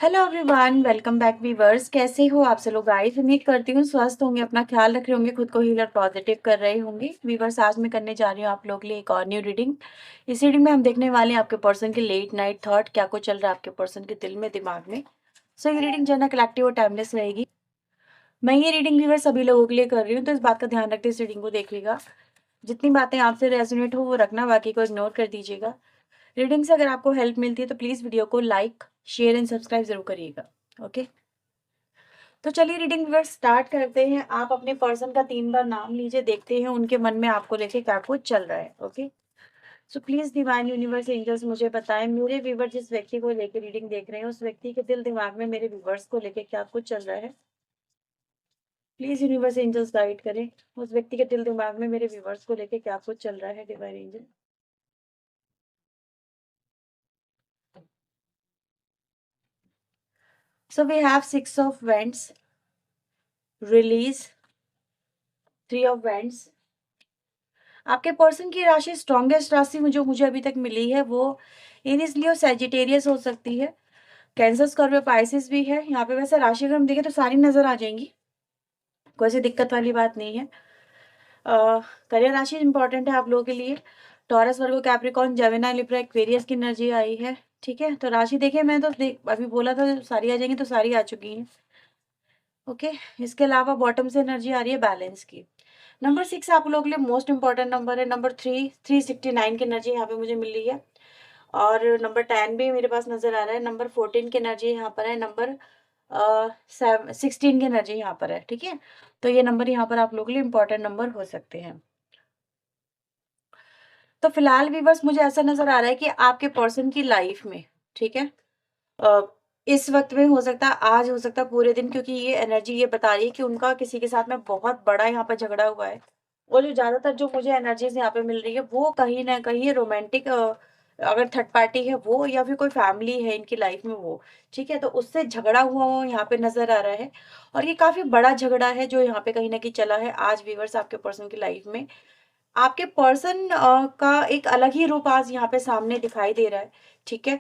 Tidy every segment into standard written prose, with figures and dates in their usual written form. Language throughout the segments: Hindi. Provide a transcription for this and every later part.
Hello everyone, welcome back viewers. कैसे हो आप सब लोग गाइस? उम्मीद करती हूँ स्वस्थ होंगे, अपना ख्याल रख रहे होंगे, खुद को हील और पॉजिटिव कर रहे होंगे। वीवर्स, आज मैं करने जा रही हूँ आप लोग के लिए एक और न्यू रीडिंग। इस रीडिंग में हम देखने वाले हैं आपके पर्सन के लेट नाइट थॉट, क्या कुछ चल रहा है आपके पर्सन के दिल में, दिमाग में। सो ये रीडिंग जनरल कलेक्टिव और टाइमलेस रहेगी। मैं ये रीडिंग वीवर सभी लोगों के लिए कर रही हूँ, तो इस बात का ध्यान रखते इस रीडिंग को देखिएगा। जितनी बातें आपसे रेजोनेट हो वो रखना, बाकी को इग्नोर कर दीजिएगा। रीडिंग से अगर आपको हेल्प मिलती है तो प्लीज़ वीडियो को लाइक, शेयर एंड सब्सक्राइब जरूर करिएगा। ओके, तो चलिए रीडिंग व्यूअर्स स्टार्ट करते हैं। आप अपने पर्सन का 3 बार नाम लीजिए, देखते हैं उनके मन में आपको लेके क्या कुछ चल रहा है। Okay, so please divine universe angels मुझे बताएं, मेरे व्यूवर जिस व्यक्ति को लेके रीडिंग देख रहे हैं उस व्यक्ति के दिल दिमाग में मेरे व्यूवर्स को लेके क्या कुछ चल रहा है। प्लीज यूनिवर्स एंजल्स गाइड करें, उस व्यक्ति के दिल दिमाग में मेरे व्यूवर्स को लेके क्या कुछ चल रहा है। Divine angel, so we have 6 of Wands, release, 3 of Wands। आपके पर्सन की राशि, स्ट्रॉन्गेस्ट राशि जो मुझे अभी तक मिली है वो एरीज, लियो, सैजिटेरियस हो सकती है। कैंसर, स्कॉर्पियो, पाइसिस भी है यहाँ पे। वैसे राशि अगर हम देखें तो सारी नजर आ जाएंगी, कोई ऐसी दिक्कत वाली बात नहीं है। करियर राशि इंपॉर्टेंट है आप लोगों के लिए। टॉरस, वर्गो, कैप्रिकॉर्न, जेमिनी, लिब्रा, एक्वेरियस की एनर्जी आई है। ठीक है, तो राशि देखे, मैं तो अभी बोला था सारी आ जाएंगी, तो सारी आ चुकी हैं। ओके, इसके अलावा बॉटम से एनर्जी आ रही है बैलेंस की। नंबर 6 आप लोगों के लिए मोस्ट इंपॉर्टेंट नंबर है। नंबर 369 की एनर्जी यहाँ पे मुझे मिल रही है। और नंबर 10 भी मेरे पास नजर आ रहा है। नंबर 14 की एनर्जी यहाँ पर है। नंबर 16 की एनर्जी यहाँ पर है। ठीक है, तो ये नंबर यहाँ पर आप लोगों के लिए इंपॉर्टेंट नंबर हो सकते हैं। तो फिलहाल भी बस मुझे ऐसा नजर आ रहा है कि आपके पर्सन की लाइफ में, ठीक है, अ, इस वक्त में हो सकता है, आज हो सकता है पूरे दिन, क्योंकि ये एनर्जी ये बता रही है कि उनका किसी के साथ में बहुत बड़ा यहाँ पर झगड़ा हुआ है। और जो ज्यादातर जो मुझे एनर्जीज यहाँ पे मिल रही है वो कहीं ना कहीं रोमांटिक, अगर थर्ड पार्टी है वो या फिर कोई फैमिली है इनकी लाइफ में वो, ठीक है, तो उससे झगड़ा हुआ वो यहाँ पे नजर आ रहा है। और ये काफी बड़ा झगड़ा है जो यहाँ पे कहीं ना कहीं चला है आज व्यूअर्स आपके पर्सन की लाइफ में। आपके पर्सन का एक अलग ही रूप आज यहाँ पे सामने दिखाई दे रहा है। ठीक है,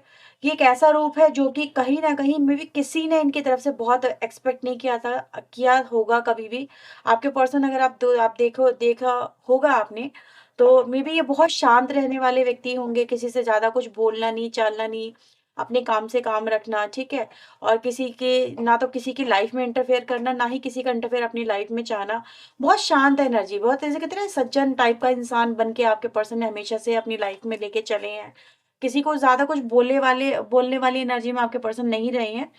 ये एक ऐसा रूप है जो कि कहीं ना कहीं मे भी किसी ने इनकी तरफ से बहुत एक्सपेक्ट नहीं किया था, किया होगा कभी भी। आपके पर्सन अगर आप देखा होगा आपने, तो मे बी ये बहुत शांत रहने वाले व्यक्ति होंगे, किसी से ज्यादा कुछ बोलना नहीं, चालना नहीं, अपने काम से काम रखना। ठीक है, और किसी के, ना तो किसी की लाइफ में इंटरफेयर करना, ना ही किसी का इंटरफेयर अपनी लाइफ में चाहना। बहुत शांत एनर्जी, बहुत ऐसे कहते हैं ना, सज्जन टाइप का इंसान बन के आपके पर्सन ने हमेशा से अपनी लाइफ में लेके चले हैं। किसी को ज्यादा कुछ बोलने वाली एनर्जी में आपके पर्सन नहीं रहे हैं।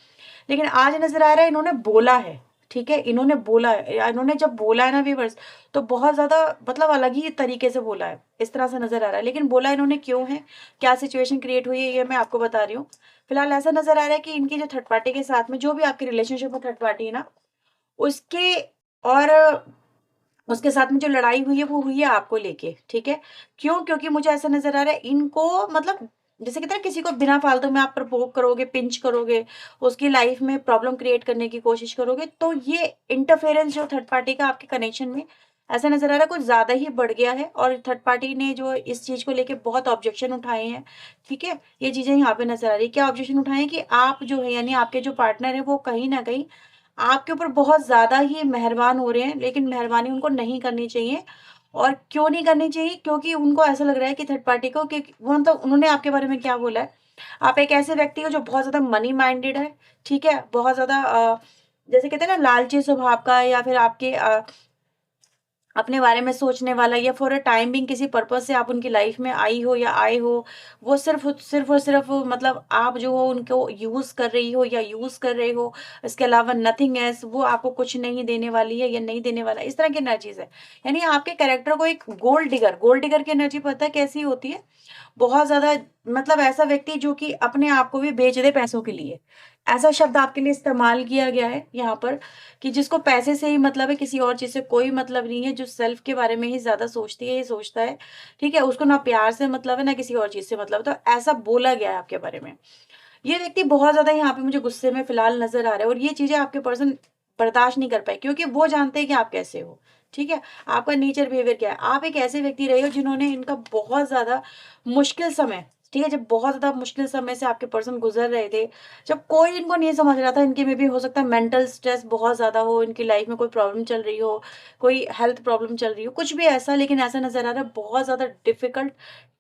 लेकिन आज नजर आ रहा है इन्होंने बोला है। ठीक है, इन्होंने बोला है, इन्होंने जब बोला है ना व्यूवर्स, तो बहुत ज्यादा मतलब अलग ही तरीके से बोला है, इस तरह से नजर आ रहा है। लेकिन बोला इन्होंने क्यों है, क्या सिचुएशन क्रिएट हुई है, ये मैं आपको बता रही हूँ। फिलहाल ऐसा नजर आ रहा है कि इनकी जो थर्ड पार्टी के साथ में जो भी आपकी रिलेशनशिप में थर्ड पार्टी है ना, उसके और उसके साथ में जो लड़ाई हुई है वो हुई है आपको लेके। ठीक है, क्यों? क्योंकि मुझे ऐसा नजर आ रहा है इनको, मतलब जैसे कहते हैं किसी को बिना फालतू में आप प्रपोक करोगे, पिंच करोगे, उसकी लाइफ में प्रॉब्लम क्रिएट करने की कोशिश करोगे, तो ये इंटरफेरेंस जो थर्ड पार्टी का आपके कनेक्शन में ऐसा नजर आ रहा है कुछ ज्यादा ही बढ़ गया है। और थर्ड पार्टी ने जो इस चीज को लेके बहुत ऑब्जेक्शन उठाए हैं। ठीक है, ये चीजें यहाँ पे नजर आ रही है। क्या ऑब्जेक्शन उठाए हैं कि आप जो है, यानी आपके जो पार्टनर है, वो कहीं ना कहीं आपके ऊपर बहुत ज्यादा ही मेहरबान हो रहे हैं, लेकिन मेहरबानी उनको नहीं करनी चाहिए। और क्यों नहीं करनी चाहिए? क्योंकि उनको ऐसा लग रहा है कि थर्ड पार्टी को, कि वो मतलब उन्होंने आपके बारे में क्या बोला है, आप एक ऐसे व्यक्ति हो जो बहुत ज्यादा मनी माइंडेड है। ठीक है, बहुत ज्यादा जैसे कहते हैं ना लालची स्वभाव का है, या फिर आपके अपने बारे में सोचने वाला, या फॉर अ टाइम बिंग किसी पर्पज से आप उनकी लाइफ में आई हो या आए हो। वो सिर्फ सिर्फ और सिर्फ मतलब आप जो हो उनको यूज कर रही हो या यूज कर रहे हो, इसके अलावा नथिंग एल्स। वो आपको कुछ नहीं देने वाली है या नहीं देने वाला, इस तरह की एनर्जीज है। यानी आपके कैरेक्टर को एक गोल्ड डिगर की एनर्जी पता है कैसी होती है? बहुत ज्यादा, मतलब ऐसा व्यक्ति जो कि अपने आप को भी बेच दे पैसों के लिए, ऐसा शब्द आपके लिए इस्तेमाल किया गया है यहाँ पर। कि जिसको पैसे से ही मतलब है, किसी और चीज से कोई मतलब नहीं है, जो सेल्फ के बारे में ही ज्यादा सोचती है, ये सोचता है। ठीक है, उसको ना प्यार से मतलब है, ना किसी और चीज से मतलब है। तो ऐसा बोला गया है आपके बारे में। ये व्यक्ति बहुत ज्यादा यहाँ पे मुझे गुस्से में फिलहाल नजर आ रहा है, और ये चीजें आपके पर्सन बर्दाश्त नहीं कर पाए, क्योंकि वो जानते हैं कि आप कैसे हो। ठीक है, आपका नेचर बिहेवियर क्या है। आप एक ऐसे व्यक्ति रहे हो जिन्होंने इनका बहुत ज्यादा मुश्किल समय ठीक है? जब बहुत ज़्यादा मुश्किल समय से आपके पर्सन गुज़र रहे थे, जब कोई इनको नहीं समझ रहा था, इनके में भी हो सकता है मेंटल स्ट्रेस बहुत ज़्यादा हो, इनकी लाइफ़ में कोई प्रॉब्लम चल रही हो, कोई हेल्थ प्रॉब्लम चल रही हो, कुछ भी ऐसा, लेकिन ऐसा नज़र आ रहा है बहुत ज़्यादा डिफ़िकल्ट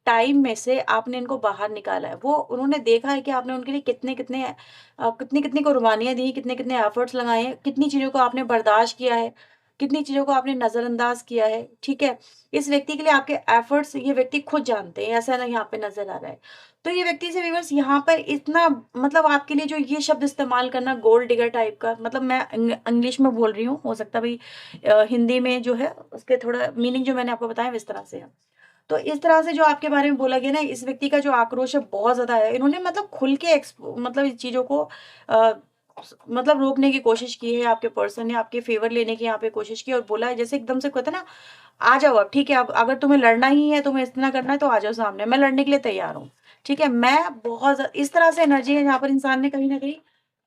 टाइम में से आपने इनको बाहर निकाला है। वो उन्होंने देखा है कि आपने उनके लिए कितनी-कितनी कुर्बानियाँ दी, कितने-कितने एफर्ट्स लगाए हैं, कितनी चीज़ों को आपने बर्दाश्त किया है, कितनी चीज़ों को आपने नज़रअंदाज किया है, ठीक है? इस व्यक्ति के लिए आपके एफर्ट्स ये व्यक्ति खुद जानते हैं, ऐसा ना यहाँ पे नज़र आ रहा है। तो ये व्यक्ति से व्यूअर्स यहाँ पर इतना मतलब आपके लिए जो ये शब्द इस्तेमाल करना गोल्ड डिगर टाइप का, मतलब मैं इंग्लिश में बोल रही हूँ, हो सकता है भई हिंदी में जो है उसके थोड़ा मीनिंग जो मैंने आपको बताया इस तरह से है। तो इस तरह से जो आपके बारे में बोला गया ना, इस व्यक्ति का जो आक्रोश है बहुत ज़्यादा है। इन्होंने मतलब खुल के मतलब इस चीज़ों को अ, मतलब रोकने की कोशिश की है, आपके पर्सन ने आपके फ़ेवर लेने की यहाँ पे कोशिश की और बोला है, जैसे एकदम से कहते हैं ना, आ जाओ अब, ठीक है, अब अगर तुम्हें लड़ना ही है, तुम्हें इतना करना है तो आ जाओ सामने, मैं लड़ने के लिए तैयार हूँ। ठीक है? मैं बहुत इस तरह से एनर्जी है जहाँ पर इंसान ने कहीं न कहीं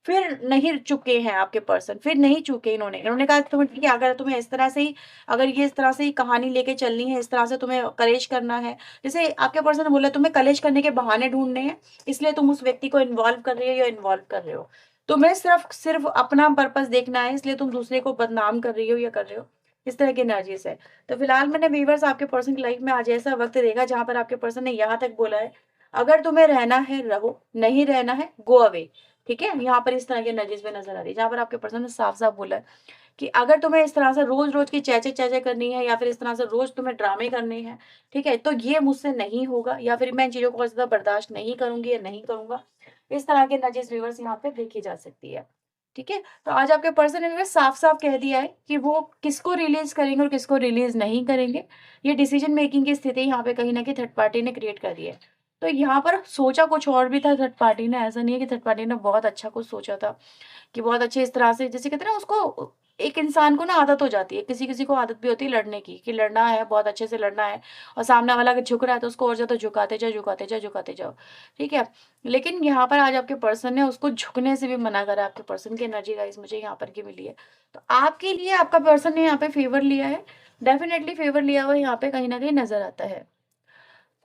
फिर नहीं चुके हैं आपके पर्सन, फिर नहीं चूके इन्होंने। इन्होंने कहा तुम्हें ठीक है, अगर तुम्हें इस तरह से ही, अगर ये इस तरह से ही कहानी लेके चलनी है, इस तरह से तुम्हें कलेश करना है, जैसे आपके पर्सन ने बोला तुम्हें कलेश करने के बहाने ढूँढने हैं, इसलिए तुम उस व्यक्ति को इन्वॉल्व कर रही हो या इन्वॉल्व कर रहे हो। तुम्हें सिर्फ़ सिर्फ़ अपना पर्पज़ देखना है, इसलिए तुम दूसरे को बदनाम कर रही हो या कर रहे हो। इस तरह की एनर्जीज़ है। तो फिलहाल मैंने व्यूअर्स आपके पर्सन की लाइफ में आज ऐसा वक़्त देखा जहाँ पर आपके पर्सन ने यहाँ तक बोला है, अगर तुम्हें रहना है रहो, नहीं रहना है गो अवे। ठीक है? यहाँ पर इस तरह की एनर्जीज़ में नज़र आ रही है, जहाँ पर आपके पर्सन ने साफ-साफ बोला है कि अगर तुम्हें इस तरह से रोज़-रोज़ की चैचे-चैचे करनी है या फिर इस तरह से रोज़ तुम्हें ड्रामे करने हैं, ठीक है? तो ये मुझसे नहीं होगा या फिर मैं इन चीज़ों को और ज़्यादा बर्दाश्त नहीं करूँगी या नहीं करूँगा। इस तरह की एनर्जीज़ व्यूअर्स यहाँ पे देखी जा सकती है। ठीक है? तो आज आपके पर्सन ने व्यूअर्स साफ-साफ कह दिया है कि वो किसको रिलीज़ करेंगे और किसको रिलीज़ नहीं करेंगे। ये डिसीज़न मेकिंग की स्थिति यहाँ पे कहीं न कहीं थर्ड पार्टी ने क्रिएट कर दी है। तो यहाँ पर सोचा कुछ और भी था थर्ड पार्टी ने, ऐसा नहीं है कि थर्ड पार्टी ने बहुत अच्छा कुछ सोचा था। कि बहुत अच्छे इस तरह से, जैसे कहते हैं ना, उसको एक इंसान को ना आदत हो जाती है, किसी-किसी को आदत भी होती है लड़ने की, कि लड़ना है, बहुत अच्छे से लड़ना है और सामने वाला अगर झुक रहा है तो उसको और ज़्यादा झुकाते जाओ, झुकाते जाओ, झुकाते जाओ, ठीक है? लेकिन यहाँ पर आज आपके पर्सन ने उसको झुकने से भी मना करा, आपके पर्सन की एनर्जी गाइस मुझे यहाँ पर की मिली है। तो आपके लिए आपका पर्सन ने यहाँ पे फेवर लिया है, डेफिनिटली फेवर लिया हुआ यहाँ पे कहीं न कहीं नज़र आता है।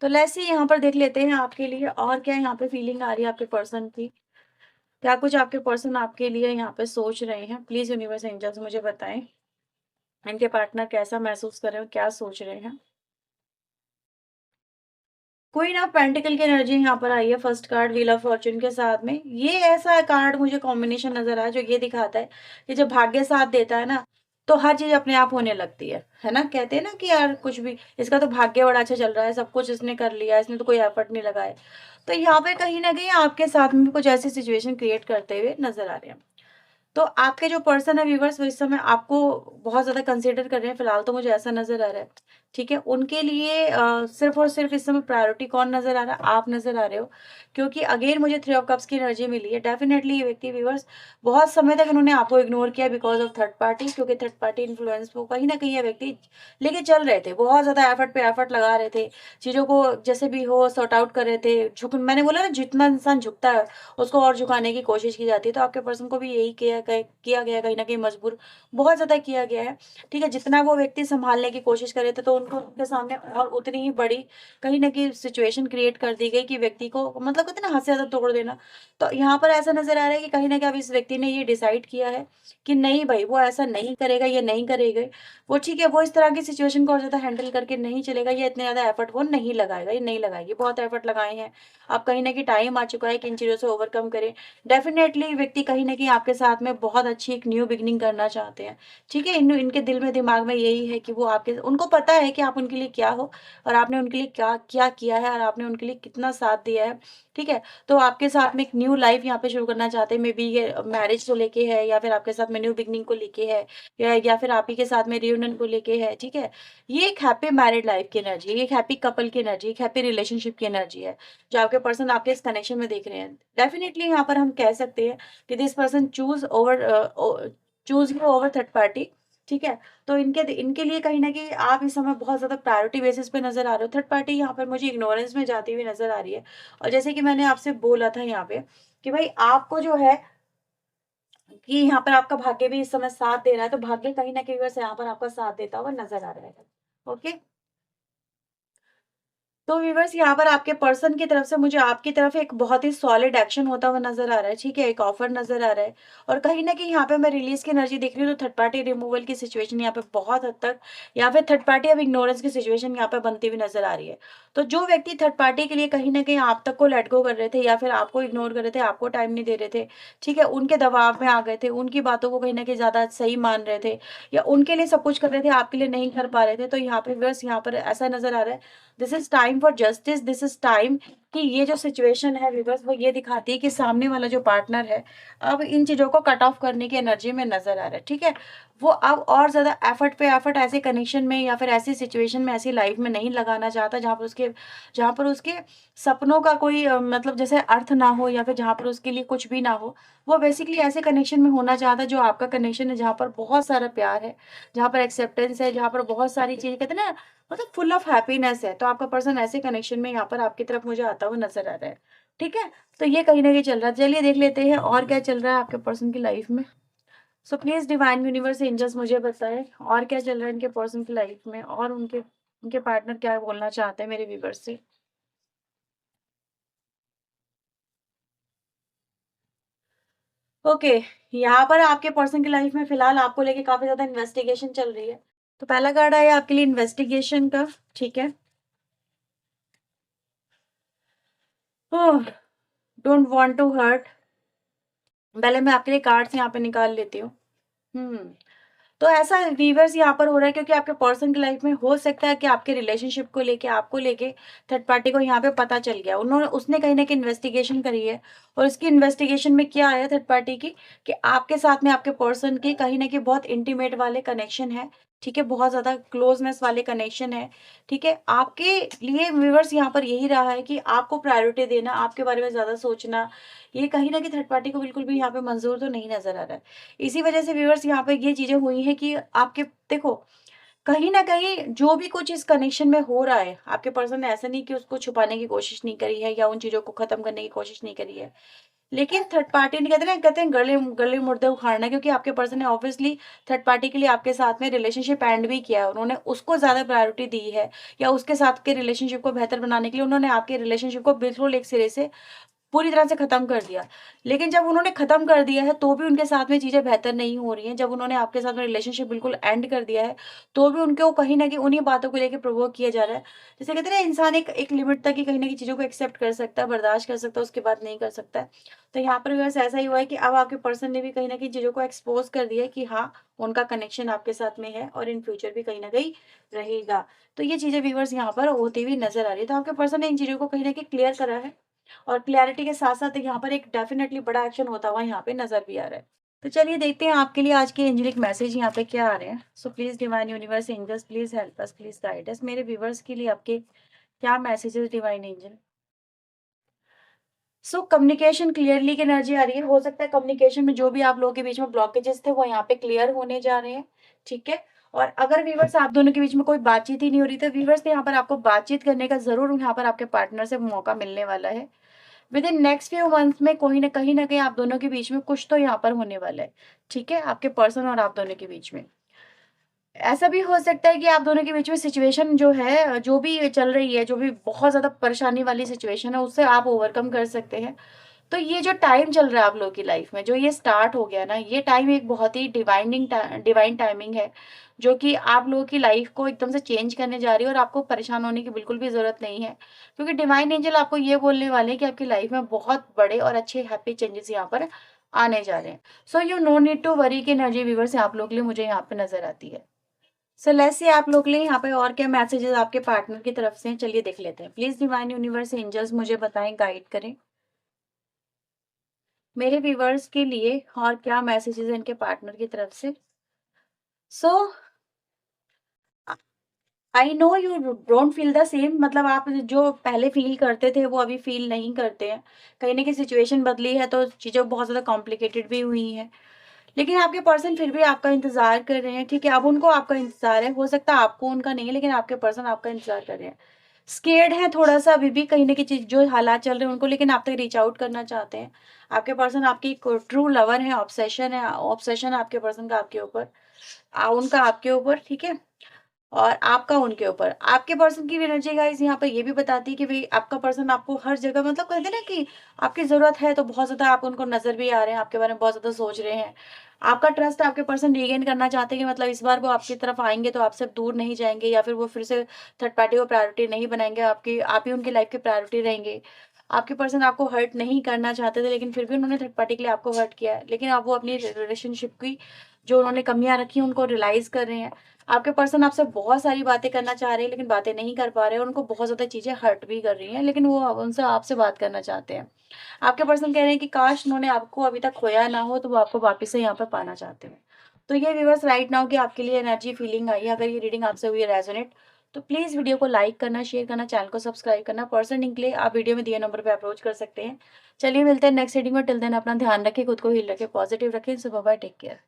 तो लेट्स सी यहाँ पर देख लेते हैं आपके लिए और क्या यहाँ पे फीलिंग आ रही है आपके पर्सन की। क्या कुछ आपके पर्सन आपके लिए यहाँ पे सोच रहे हैं? प्लीज़ यूनिवर्स एंजल्स मुझे बताएँ। इनके पार्टनर कैसा महसूस कर रहे हो? क्या सोच रहे हैं? क्वीन ऑफ पेंटिकल की एनर्जी यहाँ पर आई है first card wheel of Fortune के साथ में। ये ऐसा कार्ड मुझे कॉम्बिनेशन नज़र आया जो ये दिखाता है कि जब भाग्य साथ देता है ना, तो हर चीज़ अपने आप होने लगती है ना? कहते हैं ना कि यार कुछ भी इसका तो भाग्य बड़ा अच्छा चल रहा है, सब कुछ इसने कर लिया, इसने तो कोई एफर्ट नहीं लगाए। तो यहाँ पे कहीं न कहीं आपके साथ में भी कुछ ऐसी सिचुएशन क्रिएट करते हुए नज़र आ रहे हैं। तो आपके जो पर्सन है व्यूअर्स वो इस समय आपको बहुत ज़्यादा कंसिडर कर रहे हैं, फिलहाल तो मुझे ऐसा नज़र आ रहा है, ठीक है? उनके लिए सिर्फ़ और सिर्फ़ इस समय प्रायोरिटी कौन नज़र आ रहा है? आप नज़र आ रहे हो, क्योंकि अगेन मुझे थ्री ऑफ कप्स की एनर्जी मिली है। डेफ़िनेटली ये व्यक्ति व्यूअर्स बहुत समय तक इन्होंने आपको इग्नोर किया बिकॉज़ ऑफ थर्ड पार्टी, क्योंकि थर्ड पार्टी इन्फ्लुएंस वो कहीं न कहीं ये व्यक्ति लेके चल रहे थे। बहुत ज़्यादा एफ़र्ट पे एफ़र्ट लगा रहे थे, चीज़ों को जैसे भी हो सॉर्ट आउट कर रहे थे। मैंने बोला ना, जितना इंसान झुकता है उसको और झुकाने की कोशिश की जाती है, तो आपके पर्सन को भी यही किया गया है, कहीं न कहीं मजबूर बहुत ज़्यादा किया गया है, ठीक है? जितना वो व्यक्ति सँभालने की कोशिश कर रहे थे, तो उनको उनके सामने और उतनी ही बड़ी कहीं न कहीं सिचुएशन क्रिएट कर दी गई कि व्यक्ति को मतलब कहते हैं ना, हद से ज़्यादा तोड़ देना। तो यहाँ पर ऐसा नज़र आ रहा है कि कहीं न कहीं अब इस व्यक्ति ने ये डिसाइड किया है कि नहीं भई, वो ऐसा नहीं करेगा, ये नहीं करेगा। वो ठीक है, वो इस तरह की सिचुएशन को और ज़्यादा हैंडल करके नहीं चलेगा, या इतने ज़्यादा एफर्ट वो नहीं लगाएगा, ये नहीं लगाएगी। बहुत एफर्ट लगाए हैं, अब कहीं न कहीं टाइम आ चुका है कि इन चीज़ों से ओवरकम करें। डेफ़िनेटली व्यक्ति कहीं न कहीं आपके साथ में बहुत अच्छी एक न्यू बिगिनिंग करना चाहते हैं, ठीक है? इनके दिल में दिमाग में यही है कि वो आपके उनको पता है कि आप उनके लिए क्या हो और आपने उनके लिए क्या किया है और आपने उनके लिए कितना साथ दिया है, ठीक है? तो आपके साथ में एक न्यू लाइफ़ यहाँ पे शुरू करना चाहते हैं, मेबी ये मैरिज को लेके है या फिर आपके साथ में न्यू बिगिनिंग को लेके है, या फिर आप ही के साथ में रियूनियन को लेके है, ठीक है? ये एक हैप्पी मैरिड लाइफ़ की एनर्जी है, ये एक हैप्पी कपल की एनर्जी, एक हैप्पी रिलेशनशिप की एनर्जी है, जो आपके पर्सन आपके इस कनेक्शन में देख रहे हैं। डेफ़िनिटली यहाँ पर हम कह सकते हैं कि this person choose you over third party, ठीक है? तो इनके लिए कहीं न कहीं आप इस समय बहुत ज़्यादा प्रायोरिटी बेसिस पे नज़र आ रहे हो। थर्ड पार्टी यहाँ पर मुझे इग्नोरेंस में जाती हुई नज़र आ रही है, और जैसे कि मैंने आपसे बोला था यहाँ पे कि भई आपको जो है कि यहाँ पर आपका भाग्य भी इस समय साथ दे रहा है, तो भाग्य कहीं न कहीं बस यहाँ पर आपका साथ देता हुआ नज़र आ रहा है। ओके? तो व्यूअर्स यहाँ पर आपके पर्सन की तरफ से मुझे आपकी तरफ एक बहुत ही सॉलिड एक्शन होता हुआ नज़र आ रहा है, ठीक है? एक ऑफ़र नज़र आ रहा है और कहीं न कहीं यहाँ पे मैं रिलीज़ की एनर्जी देख रही हूँ, तो थर्ड पार्टी रिमूवल की सिचुएशन यहाँ पे बहुत हद तक या फिर थर्ड पार्टी अब इग्नोरेंस की सिचुएशन यहाँ पे बनती हुई नज़र आ रही है। तो जो व्यक्ति थर्ड पार्टी के लिए कहीं न कहीं आप तक को लेट गो कर रहे थे या फिर आपको इग्नोर कर रहे थे, आपको टाइम नहीं दे रहे थे, ठीक है? उनके दबाव में आ गए थे, उनकी बातों को कहीं न कहीं ज़्यादा सही मान रहे थे या उनके लिए सब कुछ कर रहे थे, आपके लिए नहीं कर पा रहे थे, तो यहाँ पे व्यूअर्स यहाँ पर ऐसा नज़र आ रहा है, this is time for justice, this is time कि ये जो सिचुएशन है व्यूअर्स वो ये दिखाती है कि सामने वाला जो पार्टनर है अब इन चीज़ों को कट ऑफ करने की एनर्जी में नजर आ रहा है, ठीक है? वो अब और ज़्यादा एफर्ट पे एफर्ट ऐसे कनेक्शन में या फिर ऐसी सिचुएशन में ऐसी लाइफ में नहीं लगाना चाहता जहाँ पर उसके सपनों का कोई मतलब जैसे अर्थ ना हो या फिर जहाँ पर उसके लिए कुछ भी ना हो। वो बेसिकली ऐसे कनेक्शन में होना चाहता है जो आपका कनेक्शन है, जहाँ पर बहुत सारा प्यार है, जहाँ पर एक्सेप्टेंस है, जहाँ पर बहुत सारी चीज़ें कहते हैं ना मतलब फुल ऑफ हैप्पीनेस है। तो आपका पर्सन ऐसे कनेक्शन में यहाँ पर आपकी तरफ मुझे आता हुआ नज़र आ रहा है। ठीक है? तो ये कहीं न कहीं चल रहा है। चलिए देख लेते हैं और क्या चल रहा है आपके पर्सन की लाइफ़ में। So please divine universe angels मुझे बताएँ और क्या चल रहा है इनके पर्सन की लाइफ़ में और उनके उनके पार्टनर क्या बोलना चाहते हैं मेरे व्यूअर्स से। ओके, यहाँ पर आपके पर्सन की लाइफ़ में फ़िलहाल आपको लेके काफ़ी ज़्यादा इन्वेस्टिगेशन चल रही है। तो पहला कार्ड आया आपके लिए इन्वेस्टिगेशन का, ठीक है? Oh! Don't want to hurt. पहले मैं आपके लिए कार्ड्स यहाँ पे निकाल लेती हूँ। हुँ। तो ऐसा वीवर्स यहाँ पर हो रहा है क्योंकि आपके पर्सन की लाइफ में हो सकता है कि आपके रिलेशनशिप को लेके आपको लेके थर्ड पार्टी को यहाँ पे पता चल गया, उन्होंने उसने कहीं ना कहीं इन्वेस्टिगेशन करी है और उसकी इन्वेस्टिगेशन में क्या आया थर्ड पार्टी की कि आपके साथ में आपके पर्सन की कहीं ना कहीं बहुत इंटीमेट वाले कनेक्शन है, ठीक है? बहुत ज्यादा क्लोजनेस वाले कनेक्शन है, ठीक है? आपके लिए व्यूवर्स यहाँ पर यही रहा है कि आपको प्रायोरिटी देना, आपके बारे में ज्यादा सोचना, ये कहीं ना कहीं थर्ड पार्टी को बिल्कुल भी यहाँ पे मंजूर तो नहीं नजर आ रहा है। इसी वजह से व्यूअर्स यहाँ पे ये चीज़ें हुई हैं कि आपके देखो, कहीं न कहीं जो भी कुछ इस कनेक्शन में हो रहा है, आपके पर्सन ने ऐसा नहीं कि उसको छुपाने की कोशिश नहीं करी है या उन चीज़ों को ख़त्म करने की कोशिश नहीं करी है। लेकिन थर्ड पार्टी ने कहते हैं गले गले मुर्दे उखाड़ना, क्योंकि आपके पर्सन ने ऑब्वियसली थर्ड पार्टी के लिए आपके साथ में रिलेशनशिप एंड भी किया है। उन्होंने उसको ज़्यादा प्रायोरिटी दी है या उसके साथ के रिलेशनशिप को बेहतर बनाने के लिए उन्होंने आपके रिलेशनशिप को बिल्कुल एक सिरे से पूरी तरह से खत्म कर दिया। लेकिन जब उन्होंने खत्म कर दिया है, तो भी उनके साथ में चीज़ें बेहतर नहीं हो रही हैं। जब उन्होंने आपके साथ में रिलेशनशिप बिल्कुल एंड कर दिया है, तो भी उनको कहीं न कहीं उन्हीं बातों को लेके प्रोवोक किया जा रहा है। जैसे कहते हैं ना, इंसान एक एक लिमिट तक ही कहीं न कहीं चीज़ों को एक्सेप्ट कर सकता है, बर्दाश्त कर सकता है, उसके बाद नहीं कर सकता है। तो यहाँ पर भी बस ऐसा ही हुआ है कि अब आपके पर्सन ने भी कहीं न कहीं चीज़ों को एक्सपोज़ कर दिया है कि हाँ, उनका कनेक्शन आपके साथ में है और इन फ्यूचर भी कहीं न कहीं रहेगा। तो ये चीज़ें व्यूअर्स यहाँ पर होती हुई नज़र आ रही है। तो आपके पर्सन ने इन चीज़ों को कहीं न कहीं क्लियर करा है। और क्लैरिटी के साथ-साथ यहाँ पर एक डेफिनिटली बड़ा एक्शन होता हुआ यहाँ पे नज़र भी आ रहा है। तो चलिए देखते हैं आपके लिए आज के एंजेलिक मैसेज यहाँ पे क्या आ रहे हैं। So please divine universe angels please help us, please guide us. मेरे व्यूअर्स के लिए आपके क्या messages divine angel? So communication clearly की एनर्जी आ रही है। हो सकता है कम्युनिकेशन में जो भी आप लोगों के बीच में ब्लॉकेजेस थे वो यहाँ पे क्लियर होने जा रहे हैं, ठीक है? और अगर व्यूअर्स आप दोनों के बीच में कोई बातचीत ही नहीं हो रही, तो व्यूअर्स यहाँ पर आपको बातचीत करने का ज़रूर यहाँ पर आपके पार्टनर से मौका मिलने वाला है। With in next few months में कोई न कहीं न कहीं आप दोनों के बीच में कुछ तो यहाँ पर होने वाला है, ठीक है? आपके पर्सन और आप दोनों के बीच में। ऐसा भी हो सकता है कि आप दोनों के बीच में सिचुएशन जो है, जो भी चल रही है, जो भी बहुत ज़्यादा परेशानी वाली सिचुएशन है, उससे आप ओवरकम कर सकते हैं। तो ये जो टाइम चल रहा है आप लोगों की लाइफ में, जो ये स्टार्ट हो गया ना, ये टाइम एक बहुत ही डिवाइन टाइमिंग है, जो कि आप लोगों की लाइफ को एकदम से चेंज करने जा रही है और आपको परेशान होने की बिल्कुल भी ज़रूरत नहीं है। क्योंकि डिवाइन एंजल आपको ये बोलने वाले हैं कि आपकी लाइफ में बहुत बड़े और अच्छे हैप्पी चेंजेस यहाँ पर आने जा रहे हैं। So you no need to worry की एनर्जी व्यूअर्स आप लोगों के लिए मुझे यहाँ पे नज़र आती है। सो लेट्स सी आप लोग के लिए यहाँ पे और क्या मैसेजेस आपके पार्टनर की तरफ से हैं, चलिए देख लेते हैं। प्लीज़ डिवाइन यूनिवर्स एंजल्स मुझे बताएँ, गाइड करें। मेरे व्यूअर्स के लिए और क्या मैसेजेस हैं इनके पार्टनर की तरफ से। So I know you don't feel the same, मतलब आप जो पहले फील करते थे वो अभी फील नहीं करते हैं। कहीं न कहीं सिचुएशन बदली है तो चीज़ें बहुत ज़्यादा कॉम्प्लिकेटेड भी हुई हैं। लेकिन आपके पर्सन फिर भी आपका इंतज़ार कर रहे हैं, ठीक है? अब उनको आपका इंतज़ार है, हो सकता है आपको उनका नहीं है, लेकिन आपके पर्सन आपका इंतज़ार कर रहे हैं। स्केर्ड हैं थोड़ा-सा अभी भी कहीं न कहीं चीज़ जो हालात चल रहे हैं उनको, लेकिन आप तक रीच आउट करना चाहते हैं। आपके पर्सन आपकी को ट्रू लवर है, ऑब्सेशन है आपके पर्सन का आपके ऊपर, उनका आपके ऊपर, ठीक है? और आपका उनके ऊपर। आपके पर्सन की भी एनर्जी गाइज़ यहाँ पे ये भी बताती है कि भई आपका पर्सन आपको हर जगह मतलब कहते हैं ना कि आपकी ज़रूरत है तो बहुत ज़्यादा आप उनको नज़र भी आ रहे हैं, आपके बारे में बहुत ज़्यादा सोच रहे हैं। आपका ट्रस्ट आपके पर्सन रीगेन करना चाहते हैं कि मतलब इस बार वो आपकी तरफ आएँगे तो आपसे दूर नहीं जाएँगे या फिर वो फिर से थर्ड पार्टी को प्रायोरिटी नहीं बनाएँगे, आप ही उनकी लाइफ़ की प्रायोरिटी रहेंगे। आपके पर्सन आपको हर्ट नहीं करना चाहते थे लेकिन फिर भी उन्होंने थर्ड पार्टी के लिए आपको हर्ट किया है। लेकिन अब वो अपनी रिलेशनशिप की जो उन्होंने कमियाँ रखी हैं उनको रियलाइज़ कर रहे हैं। आपके पर्सन आपसे बहुत सारी बातें करना चाह रहे हैं लेकिन बातें नहीं कर पा रहे हैं, उनको बहुत ज़्यादा चीज़ें हर्ट भी कर रही हैं, लेकिन वो अब उनसे आपसे बात करना चाहते हैं। आपके पर्सन कह रहे हैं कि काश उन्होंने आपको अभी तक खोया ना हो, तो वो आपको वापस से यहाँ पे पाना चाहते हैं। तो ये व्यूअर्स राइट नाउ कि आपके लिए एनर्जी फीलिंग आई है, अगर ये रीडिंग आपसे हुई है रेज़ोनेट, तो प्लीज़ वीडियो को लाइक करना, शेयर करना, चैनल को सब्सक्राइब करना। पर्सन के लिए आप वीडियो में दिए नंबर पे अप्रोच कर सकते हैं। चलिए मिलते हैं नेक्स्ट रीडिंग में, टिल देन अपना ध्यान रखें, खुद को हील रखें, पॉजिटिव रखें। सो बाय बाय, टेक केयर।